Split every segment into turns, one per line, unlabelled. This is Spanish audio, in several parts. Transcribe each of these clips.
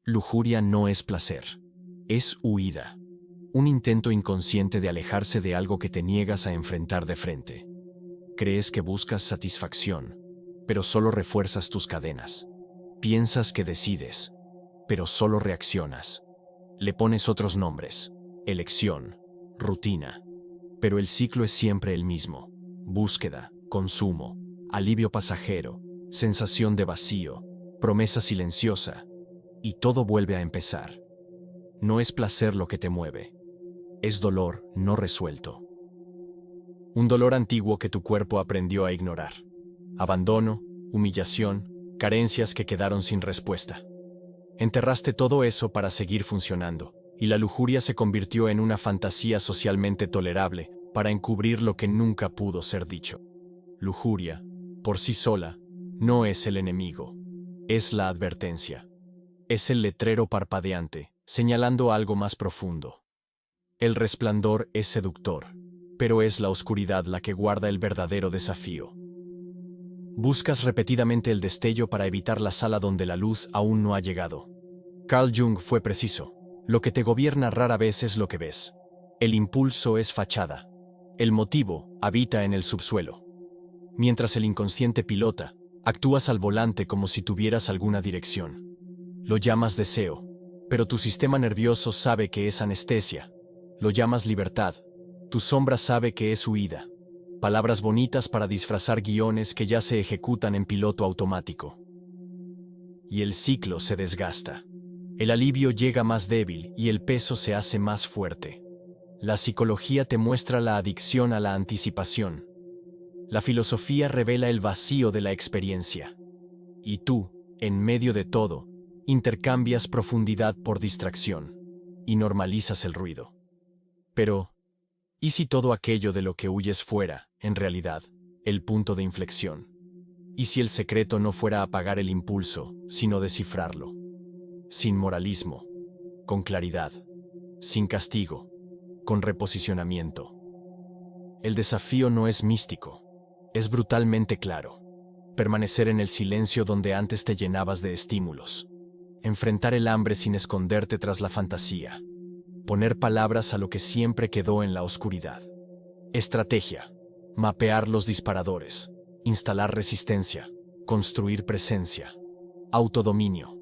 Lujuria no es placer. Es huida. Un intento inconsciente de alejarse de algo que te niegas a enfrentar de frente. Crees que buscas satisfacción, pero solo refuerzas tus cadenas. Piensas que decides, pero solo reaccionas. Le pones otros nombres: elección, rutina. Pero el ciclo es siempre el mismo: búsqueda, consumo, alivio pasajero, sensación de vacío, promesa silenciosa, y todo vuelve a empezar. No es placer lo que te mueve, es dolor no resuelto. Un dolor antiguo que tu cuerpo aprendió a ignorar. Abandono, humillación, carencias que quedaron sin respuesta. Enterraste todo eso para seguir funcionando, y la lujuria se convirtió en una fantasía socialmente tolerable para encubrir lo que nunca pudo ser dicho. Lujuria, por sí sola, no es el enemigo, es la advertencia. Es el letrero parpadeante, señalando algo más profundo. El resplandor es seductor, pero es la oscuridad la que guarda el verdadero desafío. Buscas repetidamente el destello para evitar la sala donde la luz aún no ha llegado. Carl Jung fue preciso: lo que te gobierna rara vez es lo que ves. El impulso es fachada. El motivo habita en el subsuelo. Mientras el inconsciente pilota, actúas al volante como si tuvieras alguna dirección. Lo llamas deseo, pero tu sistema nervioso sabe que es anestesia. Lo llamas libertad, tu sombra sabe que es huida. Palabras bonitas para disfrazar guiones que ya se ejecutan en piloto automático. Y el ciclo se desgasta. El alivio llega más débil y el peso se hace más fuerte. La psicología te muestra la adicción a la anticipación. La filosofía revela el vacío de la experiencia. Y tú, en medio de todo, intercambias profundidad por distracción y normalizas el ruido. Pero, ¿y si todo aquello de lo que huyes fuera, en realidad, el punto de inflexión? ¿Y si el secreto no fuera apagar el impulso, sino descifrarlo? Sin moralismo, con claridad, sin castigo, con reposicionamiento. El desafío no es místico, es brutalmente claro. Permanecer en el silencio donde antes te llenabas de estímulos. Enfrentar el hambre sin esconderte tras la fantasía. Poner palabras a lo que siempre quedó en la oscuridad. Estrategia: mapear los disparadores, instalar resistencia, construir presencia. Autodominio: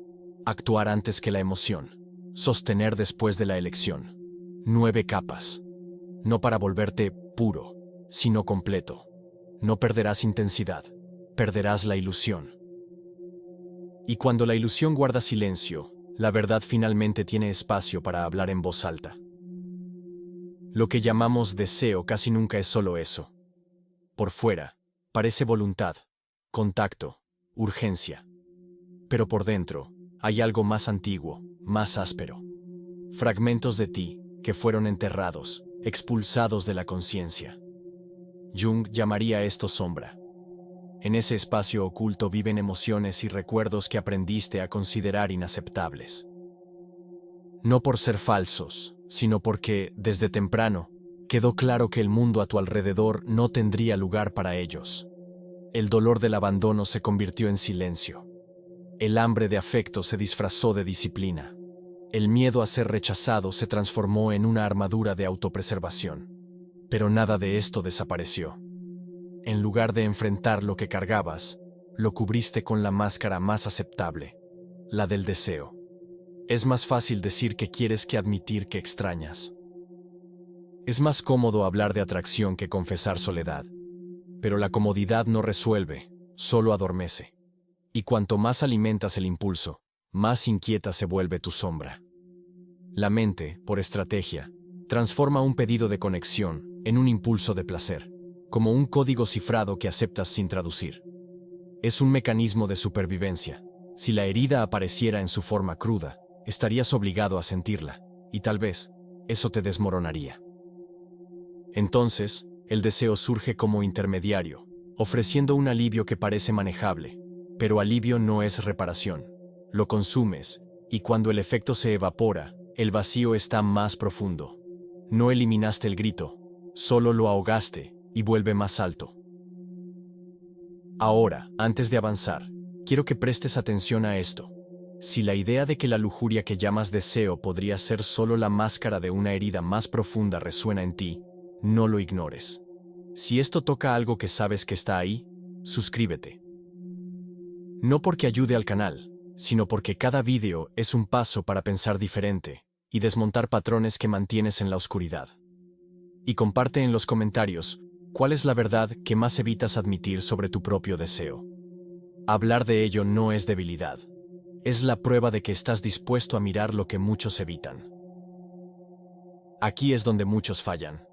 actuar antes que la emoción, sostener después de la elección. 9 capas. No para volverte puro, sino completo. No perderás intensidad, perderás la ilusión. Y cuando la ilusión guarda silencio, la verdad finalmente tiene espacio para hablar en voz alta. Lo que llamamos deseo casi nunca es solo eso. Por fuera, parece voluntad, contacto, urgencia. Pero por dentro, hay algo más antiguo, más áspero. Fragmentos de ti que fueron enterrados, expulsados de la conciencia. Jung llamaría esto sombra. En ese espacio oculto viven emociones y recuerdos que aprendiste a considerar inaceptables. No por ser falsos, sino porque, desde temprano, quedó claro que el mundo a tu alrededor no tendría lugar para ellos. El dolor del abandono se convirtió en silencio. El hambre de afecto se disfrazó de disciplina. El miedo a ser rechazado se transformó en una armadura de autopreservación. Pero nada de esto desapareció. En lugar de enfrentar lo que cargabas, lo cubriste con la máscara más aceptable, la del deseo. Es más fácil decir que quieres que admitir que extrañas. Es más cómodo hablar de atracción que confesar soledad. Pero la comodidad no resuelve, solo adormece. Y cuanto más alimentas el impulso, más inquieta se vuelve tu sombra. La mente, por estrategia, transforma un pedido de conexión en un impulso de placer, como un código cifrado que aceptas sin traducir. Es un mecanismo de supervivencia. Si la herida apareciera en su forma cruda, estarías obligado a sentirla, y tal vez, eso te desmoronaría. Entonces, el deseo surge como intermediario, ofreciendo un alivio que parece manejable, pero alivio no es reparación. Lo consumes, y cuando el efecto se evapora, el vacío está más profundo. No eliminaste el grito, solo lo ahogaste, y vuelve más alto. Ahora, antes de avanzar, quiero que prestes atención a esto. Si la idea de que la lujuria que llamas deseo podría ser solo la máscara de una herida más profunda resuena en ti, no lo ignores. Si esto toca algo que sabes que está ahí, suscríbete. No porque ayude al canal, sino porque cada vídeo es un paso para pensar diferente y desmontar patrones que mantienes en la oscuridad. Y comparte en los comentarios cuál es la verdad que más evitas admitir sobre tu propio deseo. Hablar de ello no es debilidad. Es la prueba de que estás dispuesto a mirar lo que muchos evitan. Aquí es donde muchos fallan.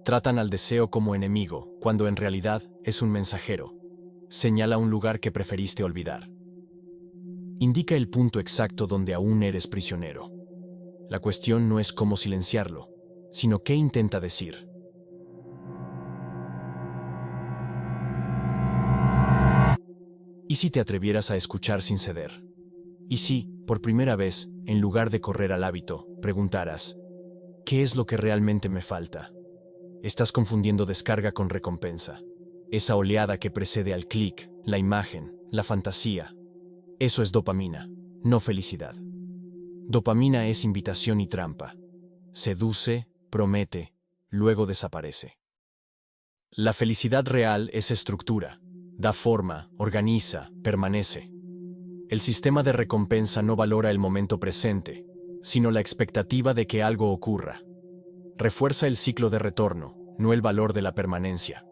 Tratan al deseo como enemigo, cuando en realidad es un mensajero. Señala un lugar que preferiste olvidar. Indica el punto exacto donde aún eres prisionero. La cuestión no es cómo silenciarlo, sino qué intenta decir. ¿Y si te atrevieras a escuchar sin ceder? ¿Y si, por primera vez, en lugar de correr al hábito, preguntaras, ¿qué es lo que realmente me falta? Estás confundiendo descarga con recompensa. Esa oleada que precede al clic, la imagen, la fantasía. Eso es dopamina, no felicidad. Dopamina es invitación y trampa. Seduce, promete, luego desaparece. La felicidad real es estructura. Da forma, organiza, permanece. El sistema de recompensa no valora el momento presente, sino la expectativa de que algo ocurra. Refuerza el ciclo de retorno, no el valor de la permanencia.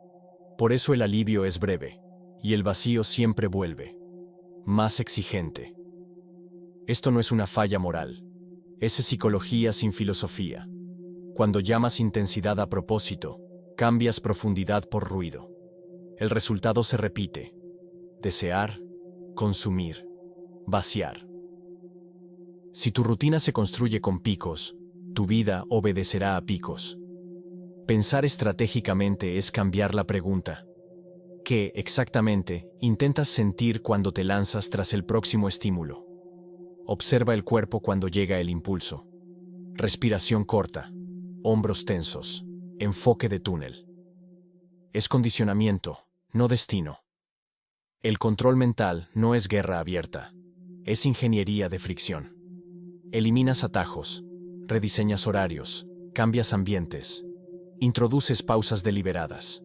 Por eso el alivio es breve, y el vacío siempre vuelve. Más exigente. Esto no es una falla moral. Es psicología sin filosofía. Cuando llamas intensidad a propósito, cambias profundidad por ruido. El resultado se repite. Desear, consumir, vaciar. Si tu rutina se construye con picos, tu vida obedecerá a picos. Pensar estratégicamente es cambiar la pregunta. ¿Qué, exactamente, intentas sentir cuando te lanzas tras el próximo estímulo? Observa el cuerpo cuando llega el impulso. Respiración corta, hombros tensos, enfoque de túnel. Es condicionamiento, no destino. El control mental no es guerra abierta, es ingeniería de fricción. Eliminas atajos, rediseñas horarios, cambias ambientes, introduces pausas deliberadas.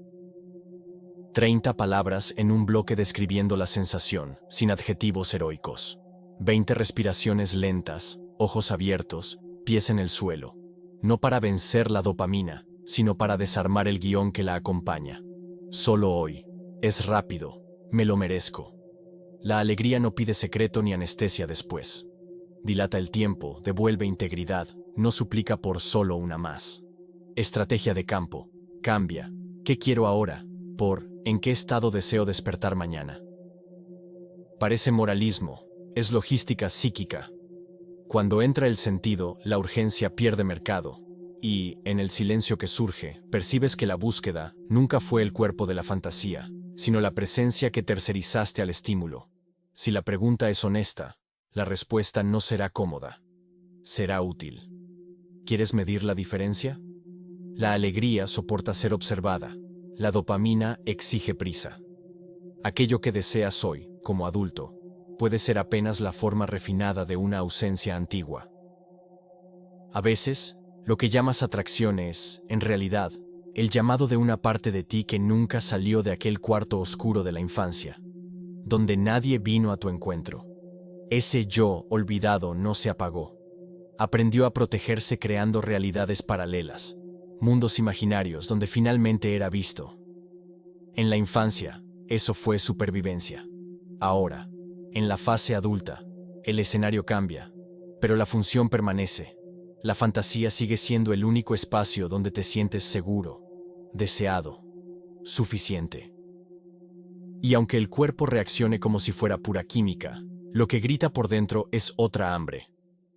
30 palabras en un bloque describiendo la sensación, sin adjetivos heroicos. 20 respiraciones lentas, ojos abiertos, pies en el suelo. No para vencer la dopamina, sino para desarmar el guión que la acompaña. Solo hoy. Es rápido. Me lo merezco. La alegría no pide secreto ni anestesia después. Dilata el tiempo, devuelve integridad, no suplica por solo una más. Estrategia de campo. Cambia. ¿Qué quiero ahora? Por ¿en qué estado deseo despertar mañana? Parece moralismo, es logística psíquica. Cuando entra el sentido, la urgencia pierde mercado. Y, en el silencio que surge, percibes que la búsqueda nunca fue el cuerpo de la fantasía, sino la presencia que tercerizaste al estímulo. Si la pregunta es honesta, la respuesta no será cómoda. Será útil. ¿Quieres medir la diferencia? La alegría soporta ser observada. La dopamina exige prisa. Aquello que deseas hoy, como adulto, puede ser apenas la forma refinada de una ausencia antigua. A veces, lo que llamas atracción es, en realidad, el llamado de una parte de ti que nunca salió de aquel cuarto oscuro de la infancia, donde nadie vino a tu encuentro. Ese yo olvidado no se apagó. Aprendió a protegerse creando realidades paralelas, mundos imaginarios donde finalmente era visto. En la infancia, eso fue supervivencia. Ahora, en la fase adulta, el escenario cambia, pero la función permanece. La fantasía sigue siendo el único espacio donde te sientes seguro, deseado, suficiente. Y aunque el cuerpo reaccione como si fuera pura química, lo que grita por dentro es otra hambre.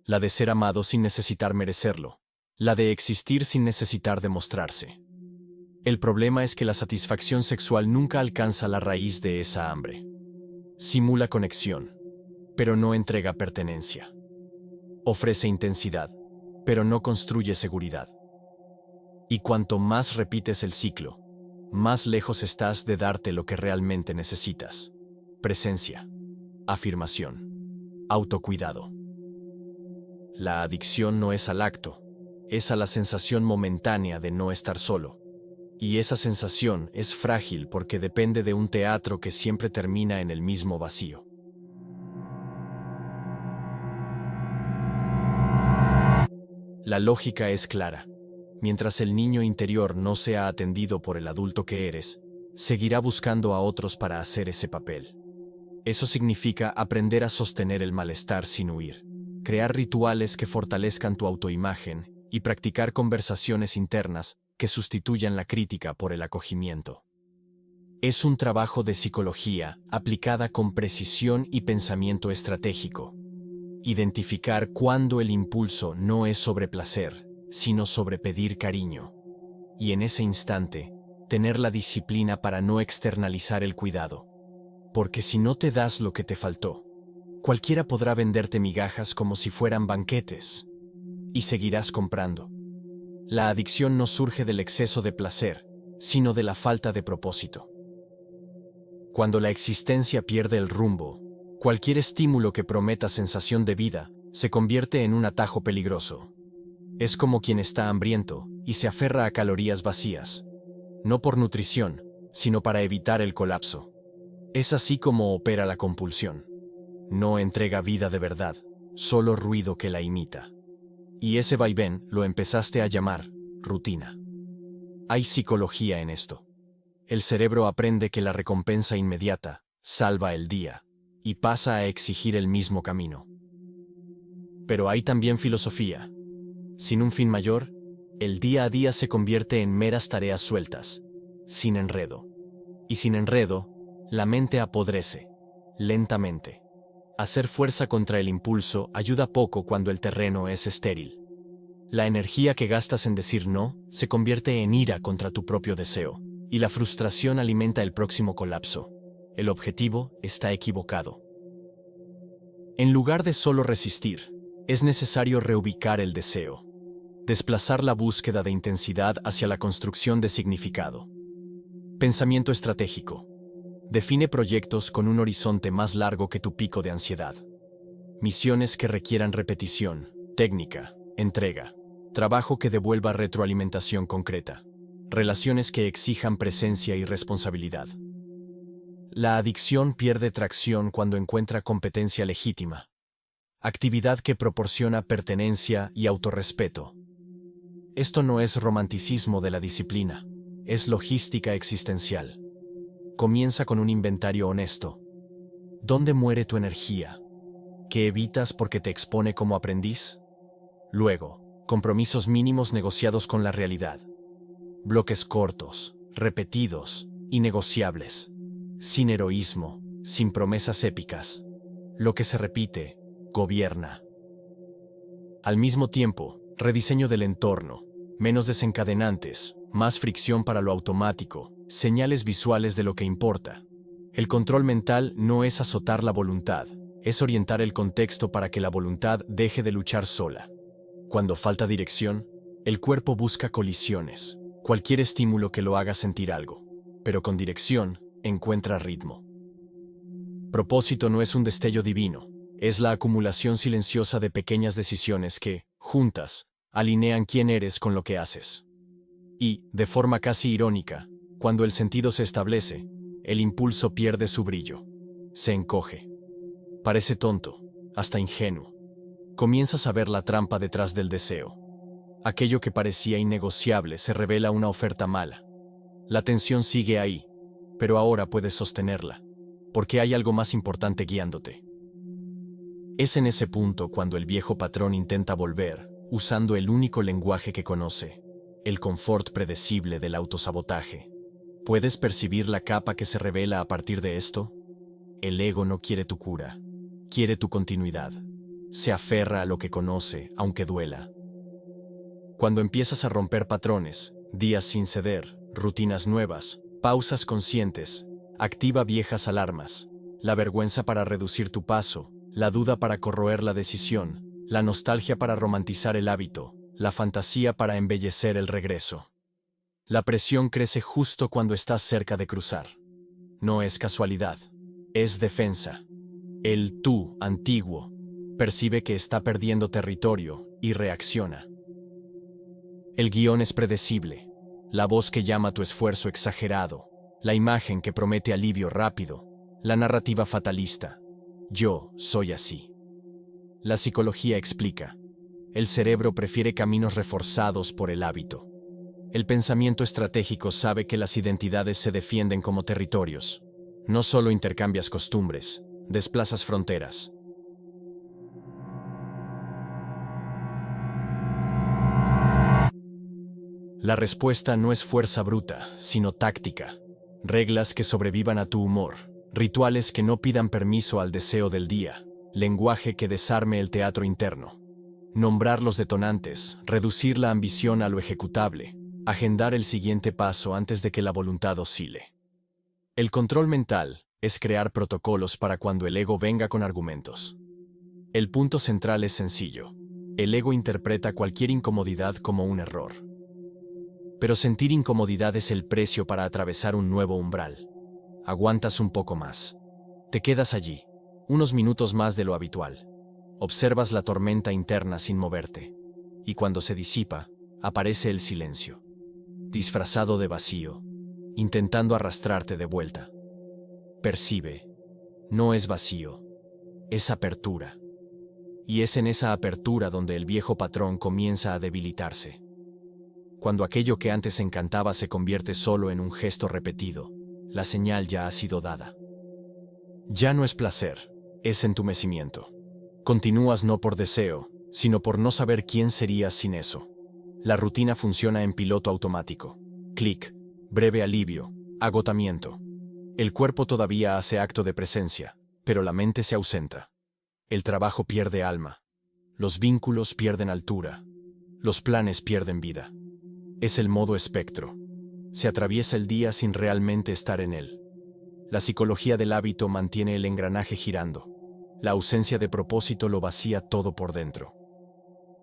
La de ser amado sin necesitar merecerlo. La de existir sin necesitar demostrarse. El problema es que la satisfacción sexual nunca alcanza la raíz de esa hambre. Simula conexión, pero no entrega pertenencia. Ofrece intensidad, pero no construye seguridad. Y cuanto más repites el ciclo, más lejos estás de darte lo que realmente necesitas. Presencia. Afirmación. autocuidado. La adicción no es al acto, es a la sensación momentánea de no estar solo. Y esa sensación es frágil porque depende de un teatro que siempre termina en el mismo vacío. La lógica es clara. Mientras el niño interior no sea atendido por el adulto que eres, seguirá buscando a otros para hacer ese papel. Eso significa aprender a sostener el malestar sin huir, crear rituales que fortalezcan tu autoimagen y practicar conversaciones internas que sustituyan la crítica por el acogimiento. Es un trabajo de psicología aplicada con precisión y pensamiento estratégico. Identificar cuándo el impulso no es sobre placer, sino sobre pedir cariño. Y en ese instante, tener la disciplina para no externalizar el cuidado. Porque si no te das lo que te faltó, cualquiera podrá venderte migajas como si fueran banquetes. Y seguirás comprando. La adicción no surge del exceso de placer, sino de la falta de propósito. Cuando la existencia pierde el rumbo, cualquier estímulo que prometa sensación de vida se convierte en un atajo peligroso. Es como quien está hambriento y se aferra a calorías vacías, no por nutrición, sino para evitar el colapso. Es así como opera la compulsión. No entrega vida de verdad, solo ruido que la imita. Y ese vaivén lo empezaste a llamar rutina. Hay psicología en esto. El cerebro aprende que la recompensa inmediata salva el día y pasa a exigir el mismo camino. Pero hay también filosofía. Sin un fin mayor, el día a día se convierte en meras tareas sueltas, sin enredo. Y sin enredo, la mente apodrece, lentamente. Hacer fuerza contra el impulso ayuda poco cuando el terreno es estéril. La energía que gastas en decir no se convierte en ira contra tu propio deseo, y la frustración alimenta el próximo colapso. El objetivo está equivocado. En lugar de solo resistir, es necesario reubicar el deseo, desplazar la búsqueda de intensidad hacia la construcción de significado. Pensamiento estratégico. Define proyectos con un horizonte más largo que tu pico de ansiedad. Misiones que requieran repetición, técnica, entrega, trabajo que devuelva retroalimentación concreta, relaciones que exijan presencia y responsabilidad. La adicción pierde tracción cuando encuentra competencia legítima, actividad que proporciona pertenencia y autorrespeto. Esto no es romanticismo de la disciplina, es logística existencial. Comienza con un inventario honesto. ¿Dónde muere tu energía? ¿Qué evitas porque te expone como aprendiz? Luego, compromisos mínimos negociados con la realidad. Bloques cortos, repetidos, innegociables. Sin heroísmo, sin promesas épicas. Lo que se repite, gobierna. Al mismo tiempo, rediseño del entorno, menos desencadenantes, más fricción para lo automático, señales visuales de lo que importa. El control mental no es azotar la voluntad, es orientar el contexto para que la voluntad deje de luchar sola. Cuando falta dirección, el cuerpo busca colisiones, cualquier estímulo que lo haga sentir algo, pero con dirección, encuentra ritmo. Propósito no es un destello divino, es la acumulación silenciosa de pequeñas decisiones que, juntas, alinean quién eres con lo que haces. Y, de forma casi irónica, cuando el sentido se establece, el impulso pierde su brillo. Se encoge. Parece tonto, hasta ingenuo. Comienzas a ver la trampa detrás del deseo. Aquello que parecía innegociable se revela una oferta mala. La tensión sigue ahí, pero ahora puedes sostenerla, porque hay algo más importante guiándote. Es en ese punto cuando el viejo patrón intenta volver, usando el único lenguaje que conoce, el confort predecible del autosabotaje. ¿Puedes percibir la capa que se revela a partir de esto? El ego no quiere tu cura, quiere tu continuidad. Se aferra a lo que conoce, aunque duela. Cuando empiezas a romper patrones, días sin ceder, rutinas nuevas, pausas conscientes, activa viejas alarmas, la vergüenza para reducir tu paso, la duda para corroer la decisión, la nostalgia para romantizar el hábito, la fantasía para embellecer el regreso. La presión crece justo cuando estás cerca de cruzar. No es casualidad, es defensa. El tú antiguo, percibe que está perdiendo territorio y reacciona. El guión es predecible, la voz que llama tu esfuerzo exagerado, la imagen que promete alivio rápido, la narrativa fatalista. Yo soy así. La psicología explica. El cerebro prefiere caminos reforzados por el hábito. El pensamiento estratégico sabe que las identidades se defienden como territorios. No solo intercambias costumbres, desplazas fronteras. La respuesta no es fuerza bruta, sino táctica. Reglas que sobrevivan a tu humor, rituales que no pidan permiso al deseo del día, lenguaje que desarme el teatro interno. Nombrar los detonantes, reducir la ambición a lo ejecutable, agendar el siguiente paso antes de que la voluntad oscile. El control mental es crear protocolos para cuando el ego venga con argumentos. El punto central es sencillo. El ego interpreta cualquier incomodidad como un error. Pero sentir incomodidad es el precio para atravesar un nuevo umbral. Aguantas un poco más. Te quedas allí, unos minutos más de lo habitual. Observas la tormenta interna sin moverte. Y cuando se disipa, aparece el silencio. Disfrazado de vacío, intentando arrastrarte de vuelta. Percibe. No es vacío. Es apertura. Y es en esa apertura donde el viejo patrón comienza a debilitarse. Cuando aquello que antes encantaba se convierte solo en un gesto repetido, la señal ya ha sido dada. Ya no es placer, es entumecimiento. Continúas no por deseo, sino por no saber quién serías sin eso. La rutina funciona en piloto automático. Clic, breve alivio, agotamiento. El cuerpo todavía hace acto de presencia, pero la mente se ausenta. El trabajo pierde alma. Los vínculos pierden altura. Los planes pierden vida. Es el modo espectro. Se atraviesa el día sin realmente estar en él. La psicología del hábito mantiene el engranaje girando. La ausencia de propósito lo vacía todo por dentro.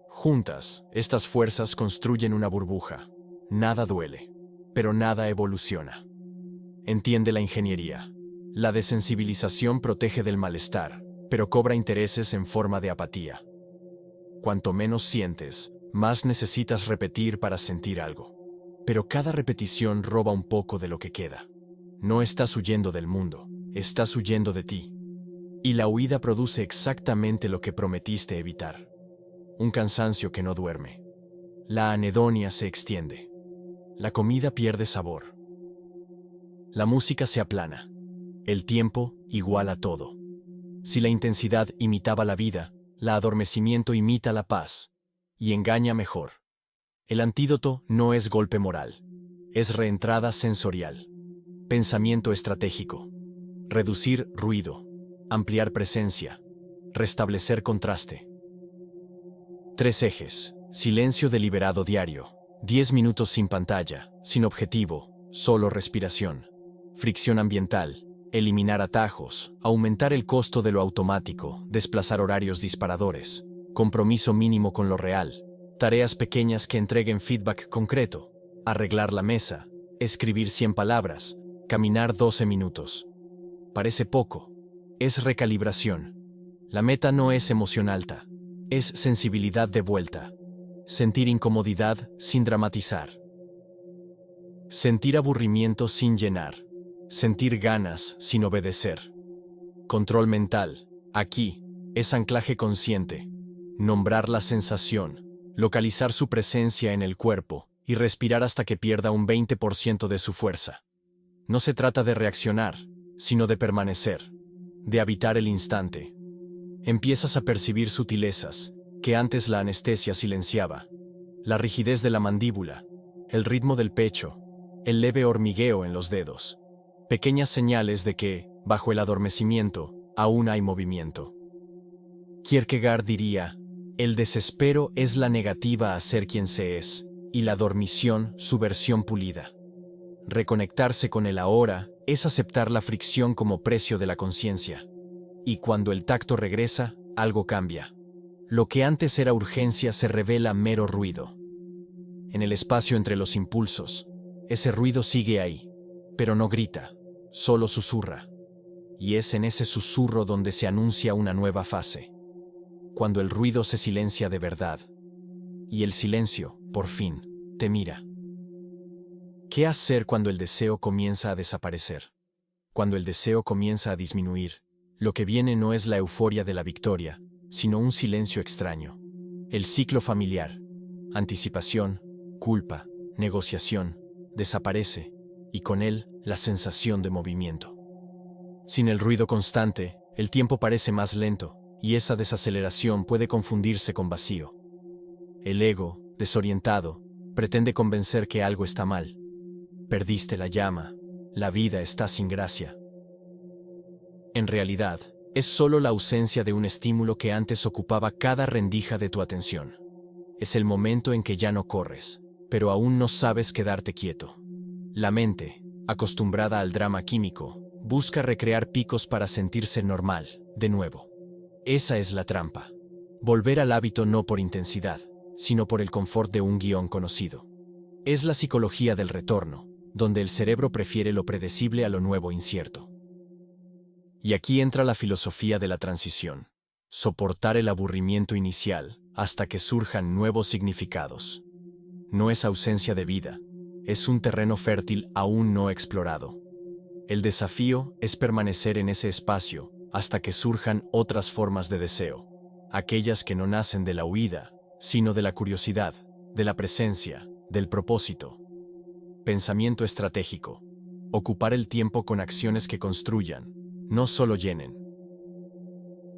Juntas, estas fuerzas construyen una burbuja. Nada duele, pero nada evoluciona. Entiende la ingeniería. La desensibilización protege del malestar, pero cobra intereses en forma de apatía. Cuanto menos sientes, más necesitas repetir para sentir algo. Pero cada repetición roba un poco de lo que queda. No estás huyendo del mundo, estás huyendo de ti. Y la huida produce exactamente lo que prometiste evitar. Un cansancio que no duerme. La anedonia se extiende. La comida pierde sabor. La música se aplana. El tiempo iguala todo. Si la intensidad imitaba la vida, el adormecimiento imita la paz. Y engaña mejor. El antídoto no es golpe moral. Es reentrada sensorial. Pensamiento estratégico. Reducir ruido. Ampliar presencia. Restablecer contraste. 3 ejes. Silencio deliberado diario. 10 minutos sin pantalla, sin objetivo, solo respiración. Fricción ambiental. Eliminar atajos. Aumentar el costo de lo automático. Desplazar horarios disparadores. Compromiso mínimo con lo real. Tareas pequeñas que entreguen feedback concreto. Arreglar la mesa. Escribir 100 palabras. Caminar 12 minutos. Parece poco. Es recalibración. La meta no es emoción alta. Es sensibilidad de vuelta. Sentir incomodidad sin dramatizar. Sentir aburrimiento sin llenar. Sentir ganas sin obedecer. Control mental. Aquí es anclaje consciente. Nombrar la sensación. Localizar su presencia en el cuerpo y respirar hasta que pierda un 20% de su fuerza. No se trata de reaccionar, sino de permanecer, de habitar el instante. Empiezas a percibir sutilezas que antes la anestesia silenciaba. La rigidez de la mandíbula, el ritmo del pecho, el leve hormigueo en los dedos. Pequeñas señales de que, bajo el adormecimiento, aún hay movimiento. Kierkegaard diría: el desespero es la negativa a ser quien se es, y la dormición su versión pulida. Reconectarse con el ahora es aceptar la fricción como precio de la conciencia. Y cuando el tacto regresa, algo cambia. Lo que antes era urgencia se revela mero ruido. En el espacio entre los impulsos, ese ruido sigue ahí, pero no grita, solo susurra. Y es en ese susurro donde se anuncia una nueva fase. cuando el ruido se silencia de verdad. Y el silencio, por fin, te mira. ¿Qué hacer cuando el deseo comienza a desaparecer? Cuando el deseo comienza a disminuir, lo que viene no es la euforia de la victoria, sino un silencio extraño. El ciclo familiar, anticipación, culpa, negociación, desaparece, y con él la sensación de movimiento. Sin el ruido constante, el tiempo parece más lento, y esa desaceleración puede confundirse con vacío. El ego, desorientado, pretende convencer que algo está mal. Perdiste la llama, la vida está sin gracia. En realidad, es solo la ausencia de un estímulo que antes ocupaba cada rendija de tu atención. Es el momento en que ya no corres, pero aún no sabes quedarte quieto. La mente, acostumbrada al drama químico, busca recrear picos para sentirse normal, de nuevo. Esa es la trampa. Volver al hábito no por intensidad, sino por el confort de un guión conocido. Es la psicología del retorno, donde el cerebro prefiere lo predecible a lo nuevo incierto. Y aquí entra la filosofía de la transición. Soportar el aburrimiento inicial hasta que surjan nuevos significados. No es ausencia de vida, es un terreno fértil aún no explorado. El desafío es permanecer en ese espacio hasta que surjan otras formas de deseo, aquellas que no nacen de la huida, sino de la curiosidad, de la presencia, del propósito. Pensamiento estratégico. Ocupar el tiempo con acciones que construyan, no solo llenen.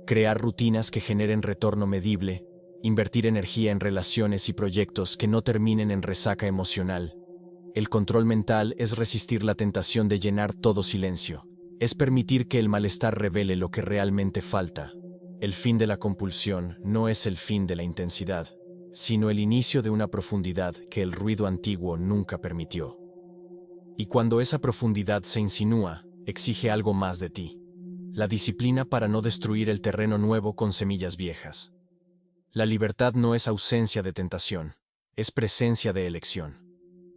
Crear rutinas que generen retorno medible, invertir energía en relaciones y proyectos que no terminen en resaca emocional. El control mental es resistir la tentación de llenar todo silencio. Es permitir que el malestar revele lo que realmente falta. El fin de la compulsión no es el fin de la intensidad, sino el inicio de una profundidad que el ruido antiguo nunca permitió. Y cuando esa profundidad se insinúa, exige algo más de ti. La disciplina para no destruir el terreno nuevo con semillas viejas. La libertad no es ausencia de tentación, es presencia de elección.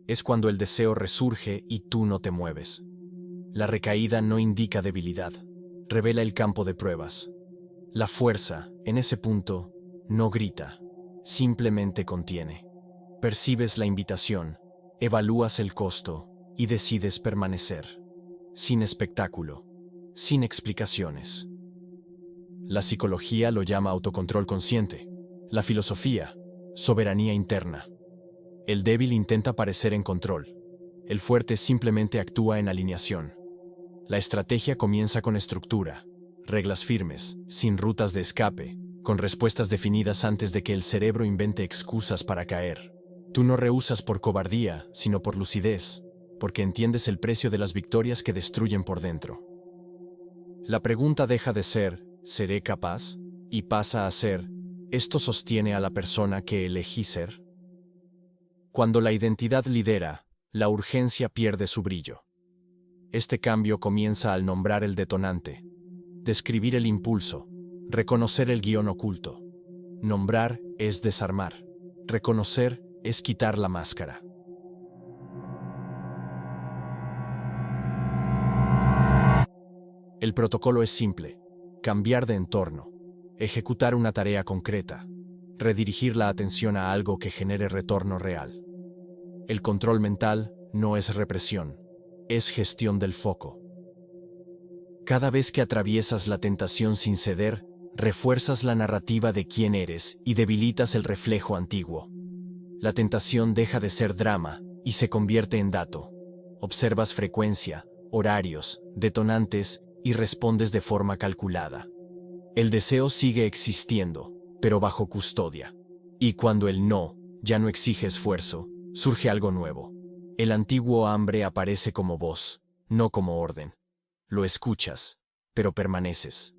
Es cuando el deseo resurge y tú no te mueves. La recaída no indica debilidad, revela el campo de pruebas. La fuerza, en ese punto, no grita, simplemente contiene. Percibes la invitación, evalúas el costo y decides permanecer. Sin espectáculo, sin explicaciones. La psicología lo llama autocontrol consciente. La filosofía, soberanía interna. El débil intenta parecer en control. El fuerte simplemente actúa en alineación. La estrategia comienza con estructura, reglas firmes, sin rutas de escape, con respuestas definidas antes de que el cerebro invente excusas para caer. Tú no rehusas por cobardía, sino por lucidez, porque entiendes el precio de las victorias que destruyen por dentro. La pregunta deja de ser, ¿seré capaz?, y pasa a ser, ¿esto sostiene a la persona que elegí ser? Cuando la identidad lidera, la urgencia pierde su brillo. Este cambio comienza al nombrar el detonante, describir el impulso, reconocer el guión oculto. Nombrar es desarmar, reconocer es quitar la máscara. El protocolo es simple: cambiar de entorno, ejecutar una tarea concreta, redirigir la atención a algo que genere retorno real. El control mental no es represión, es gestión del foco. Cada vez que atraviesas la tentación sin ceder, refuerzas la narrativa de quién eres y debilitas el reflejo antiguo. La tentación deja de ser drama y se convierte en dato. Observas frecuencia, horarios, detonantes y respondes de forma calculada. El deseo sigue existiendo, pero bajo custodia. Y cuando el no ya no exige esfuerzo, surge algo nuevo. El antiguo hambre aparece como voz, no como orden. Lo escuchas, pero permaneces.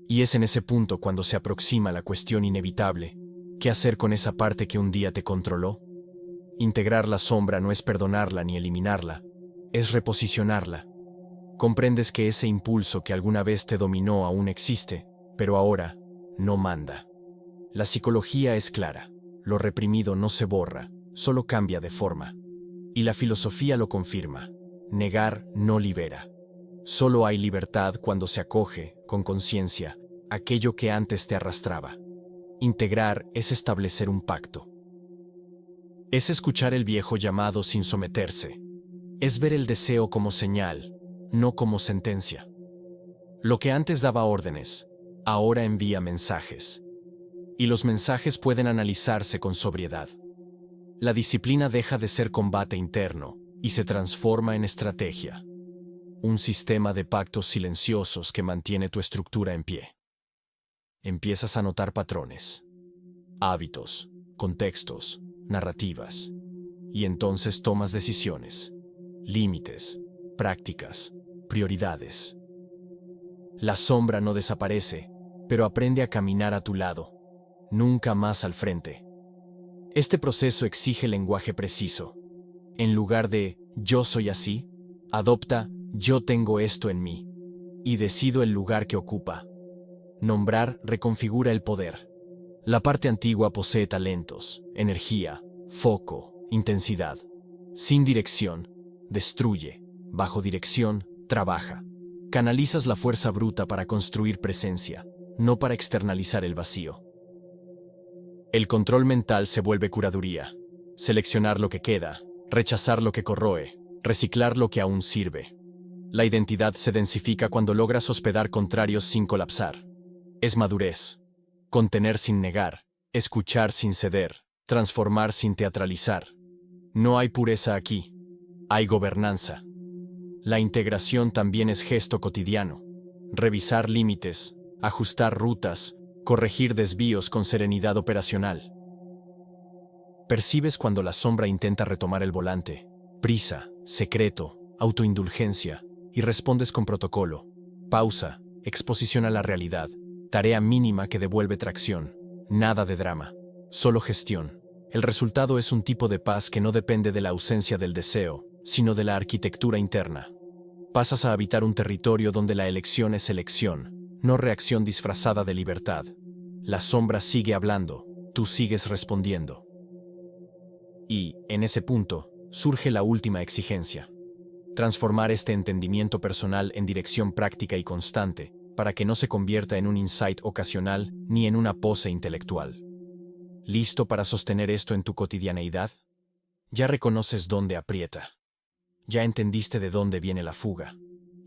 Y es en ese punto cuando se aproxima la cuestión inevitable: ¿qué hacer con esa parte que un día te controló? Integrar la sombra no es perdonarla ni eliminarla, es reposicionarla. Comprendes que ese impulso que alguna vez te dominó aún existe, pero ahora no manda. La psicología es clara: lo reprimido no se borra, solo cambia de forma. Y la filosofía lo confirma: negar no libera. Solo hay libertad cuando se acoge, con conciencia, aquello que antes te arrastraba. Integrar es establecer un pacto. Es escuchar el viejo llamado sin someterse. Es ver el deseo como señal, no como sentencia. Lo que antes daba órdenes, ahora envía mensajes. Y los mensajes pueden analizarse con sobriedad. La disciplina deja de ser combate interno y se transforma en estrategia. Un sistema de pactos silenciosos que mantiene tu estructura en pie. Empiezas a notar patrones, hábitos, contextos, narrativas. Y entonces tomas decisiones, límites, prácticas, prioridades. La sombra no desaparece, pero aprende a caminar a tu lado, nunca más al frente. Este proceso exige lenguaje preciso. En lugar de «yo soy así», adopta «yo tengo esto en mí» y decido el lugar que ocupa. Nombrar reconfigura el poder. La parte antigua posee talentos, energía, foco, intensidad. Sin dirección, destruye. Bajo dirección, trabaja. Canalizas la fuerza bruta para construir presencia, no para externalizar el vacío. El control mental se vuelve curaduría. Seleccionar lo que queda, rechazar lo que corroe, reciclar lo que aún sirve. La identidad se densifica cuando logras hospedar contrarios sin colapsar. Es madurez. Contener sin negar, escuchar sin ceder, transformar sin teatralizar. No hay pureza aquí, hay gobernanza. La integración también es gesto cotidiano. Revisar límites, ajustar rutas, corregir desvíos con serenidad operacional. Percibes cuando la sombra intenta retomar el volante, prisa, secreto, autoindulgencia, y respondes con protocolo, pausa, exposición a la realidad, tarea mínima que devuelve tracción, nada de drama, solo gestión. El resultado es un tipo de paz que no depende de la ausencia del deseo, sino de la arquitectura interna. Pasas a habitar un territorio donde la elección es elección, no reacción disfrazada de libertad. La sombra sigue hablando, tú sigues respondiendo. Y, en ese punto, surge la última exigencia. Transformar este entendimiento personal en dirección práctica y constante, para que no se convierta en un insight ocasional ni en una pose intelectual. ¿Listo para sostener esto en tu cotidianeidad? Ya reconoces dónde aprieta. Ya entendiste de dónde viene la fuga.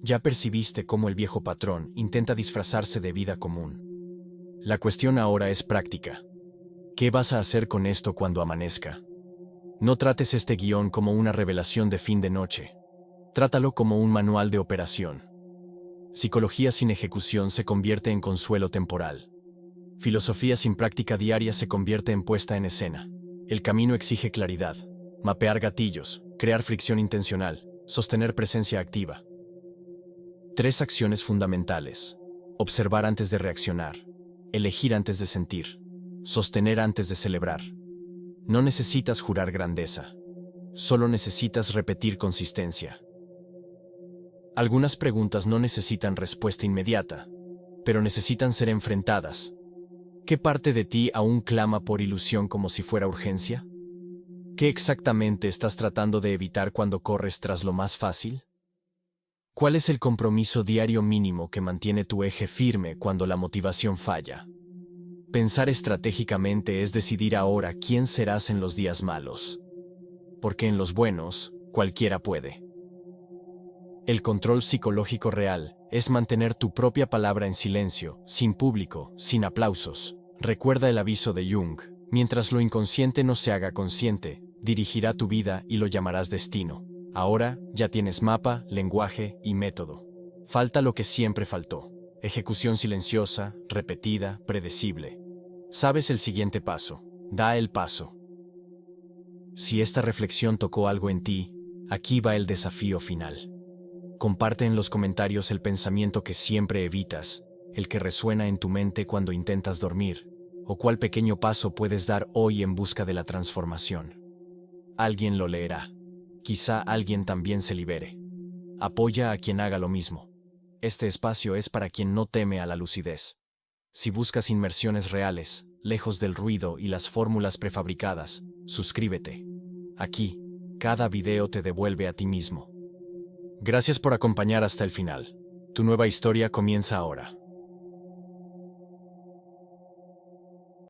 Ya percibiste cómo el viejo patrón intenta disfrazarse de vida común. La cuestión ahora es práctica. ¿Qué vas a hacer con esto cuando amanezca? No trates este guión como una revelación de fin de noche. Trátalo como un manual de operación. Psicología sin ejecución se convierte en consuelo temporal. Filosofía sin práctica diaria se convierte en puesta en escena. El camino exige claridad, mapear gatillos, crear fricción intencional, sostener presencia activa. 3 acciones fundamentales. Observar antes de reaccionar, elegir antes de sentir, sostener antes de celebrar. No necesitas jurar grandeza, solo necesitas repetir consistencia. Algunas preguntas no necesitan respuesta inmediata, pero necesitan ser enfrentadas. ¿Qué parte de ti aún clama por ilusión como si fuera urgencia? ¿Qué exactamente estás tratando de evitar cuando corres tras lo más fácil? ¿Cuál es el compromiso diario mínimo que mantiene tu eje firme cuando la motivación falla? Pensar estratégicamente es decidir ahora quién serás en los días malos. Porque en los buenos, cualquiera puede. El control psicológico real es mantener tu propia palabra en silencio, sin público, sin aplausos. Recuerda el aviso de Jung: mientras lo inconsciente no se haga consciente, dirigirá tu vida y lo llamarás destino. Ahora ya tienes mapa, lenguaje y método. Falta lo que siempre faltó: ejecución silenciosa, repetida, predecible. Sabes el siguiente paso. Da el paso. Si esta reflexión tocó algo en ti, aquí va el desafío final. Comparte en los comentarios el pensamiento que siempre evitas, el que resuena en tu mente cuando intentas dormir, o cuál pequeño paso puedes dar hoy en busca de la transformación. Alguien lo leerá. Quizá alguien también se libere. Apoya a quien haga lo mismo. Este espacio es para quien no teme a la lucidez. Si buscas inmersiones reales, lejos del ruido y las fórmulas prefabricadas, suscríbete. Aquí, cada video te devuelve a ti mismo. Gracias por acompañar hasta el final. Tu nueva historia comienza ahora.